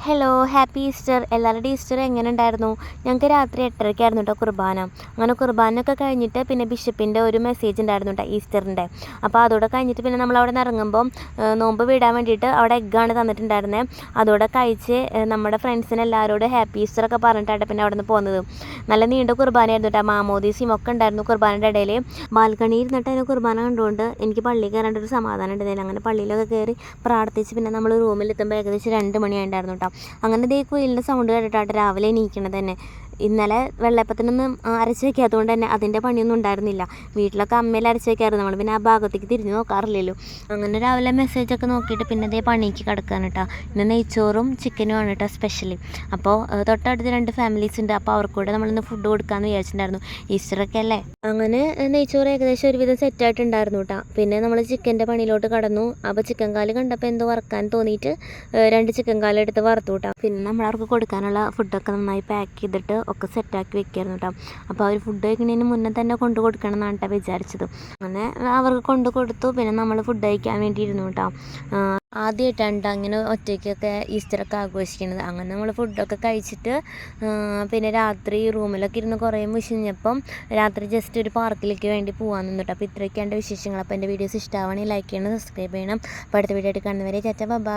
Hello happy Easter. എല്ലാവരുടെയും Easter എങ്ങനെ ഉണ്ടായിരുന്നു? ഞങ്ങൾക്ക് രാത്രി 8:30-ക്കായിരുന്നു കേട്ടോ കുർബാന. അങ്ങനെ കുർബാനയൊക്കെ കഴിഞ്ഞിട്ട് പിന്നെ ബിഷപ്പിൻ്റെ ഒരു മെസ്സേജ് ഉണ്ടായിരുന്നു കേട്ടോ ഈസ്റ്ററിൻ്റെ. അപ്പോൾ അതോടെ കഴിഞ്ഞിട്ട് പിന്നെ നമ്മൾ അവിടെ നിന്ന് ഇറങ്ങുമ്പം നോമ്പ് വിടാൻ വേണ്ടിയിട്ട് അവിടെ എഗ്ഗാണ് തന്നിട്ടുണ്ടായിരുന്നത്. അതോടെ കഴിച്ച് നമ്മുടെ ഫ്രണ്ട്സിന് എല്ലാവരോടും ഹാപ്പി ഈസ്റ്ററൊക്കെ പറഞ്ഞിട്ടാണ് പിന്നെ അവിടെ നിന്ന് പോകുന്നത്. നല്ല നീണ്ട കുർബാനയായിരുന്നു കേട്ടോ. മാമോദീസയും ഒക്കെ ഉണ്ടായിരുന്നു കുർബാനയുടെ ഇടയിൽ. ബാൽക്കണിയിൽ ഇരുന്നിട്ട് അതിന് കുർബാന കണ്ടുകൊണ്ട് എനിക്ക് പള്ളിയിൽ കയറേണ്ട ഒരു സമാധാനം ഉണ്ടായിരുന്നില്ല. അങ്ങനെ പള്ളിയിലൊക്കെ കയറി പ്രാർത്ഥിച്ച് പിന്നെ നമ്മൾ റൂമിലെത്തുമ്പോൾ ഏകദേശം 2 മണിയായിട്ടുണ്ടായിരുന്നു കേട്ടോ. അങ്ങനെ ദേ കുയിലിൻ്റെ സൗണ്ട് കേട്ടിട്ടാണ് രാവിലെ എണീക്കണത് തന്നെ. ഇന്നലെ വെള്ളയപ്പത്തിനൊന്നും അരച്ച് വയ്ക്കാത്തതുകൊണ്ട് തന്നെ അതിൻ്റെ പണിയൊന്നും ഉണ്ടായിരുന്നില്ല. വീട്ടിലൊക്കെ അമ്മയിൽ അരച്ച് വയ്ക്കാറുണ്ട്, നമ്മൾ പിന്നെ ആ ഭാഗത്തേക്ക് തിരിഞ്ഞ് നോക്കാറില്ലല്ലോ. അങ്ങനെ രാവിലെ മെസ്സേജൊക്കെ നോക്കിയിട്ട് പിന്നെ അതേ പണിക്ക് കിടക്കാൻ കേട്ടോ. ഇന്ന് നെയ്ച്ചോറും ചിക്കനുമാണ് കേട്ടോ സ്പെഷ്യലി. അപ്പോൾ തൊട്ടടുത്ത് 2 ഫാമിലീസ് ഉണ്ട്. അപ്പോൾ അവർക്കൂടെ നമ്മളിന്ന് ഫുഡ് കൊടുക്കാമെന്ന് വിചാരിച്ചിട്ടുണ്ടായിരുന്നു. ഈസ്റ്ററൊക്കെ അല്ലേ. അങ്ങനെ നെയ്ച്ചോറ് ഏകദേശം ഒരുവിധം സെറ്റായിട്ടുണ്ടായിരുന്നു കേട്ടോ. പിന്നെ നമ്മൾ ചിക്കൻ്റെ പണിയിലോട്ട് കടന്നു. അപ്പോൾ ചിക്കൻ കാല് കണ്ടപ്പോൾ എന്തോ വറക്കാൻ തോന്നിയിട്ട് 2 ചിക്കൻ കാല് എടുത്ത് വറുത്തു കേട്ടോ. പിന്നെ നമ്മൾ അവർക്ക് കൊടുക്കാനുള്ള ഫുഡൊക്കെ നന്നായി പാക്ക് ചെയ്തിട്ട് ഒക്കെ സെറ്റാക്കി വെക്കായിരുന്നു കേട്ടോ. അപ്പോൾ അവർ ഫുഡ് കഴിക്കുന്നതിന് മുന്നേ തന്നെ കൊണ്ട് കൊടുക്കണം എന്നാണ് കേട്ടോ വിചാരിച്ചത്. അങ്ങനെ അവർക്ക് കൊണ്ട് കൊടുത്തു. പിന്നെ നമ്മൾ ഫുഡ് കഴിക്കാൻ വേണ്ടി ഇരുന്നു കേട്ടോ. ആദ്യമായിട്ടാണ് അങ്ങനെ ഒറ്റയ്ക്കൊക്കെ ഈസ്റ്ററൊക്കെ ആഘോഷിക്കുന്നത്. അങ്ങനെ നമ്മൾ ഫുഡൊക്കെ കഴിച്ചിട്ട് പിന്നെ രാത്രി റൂമിലൊക്കെ ഇരുന്ന് കുറേ വിശന്നപ്പം രാത്രി ജസ്റ്റ് ഒരു പാർക്കിലേക്ക് വേണ്ടി പോകാൻ നിന്നിട്ട്. അപ്പോൾ ഇത്രയൊക്കെയാണ് വിശേഷങ്ങൾ. അപ്പോൾ എൻ്റെ വീഡിയോസ് ഇഷ്ടമാവണമെങ്കിൽ ലൈക്ക് ചെയ്യണം, സബ്സ്ക്രൈബ് ചെയ്യണം. അപ്പോൾ അടുത്ത വീഡിയോ ആയിട്ട് കാണുന്നവരെ ചാച്ച ബൈ.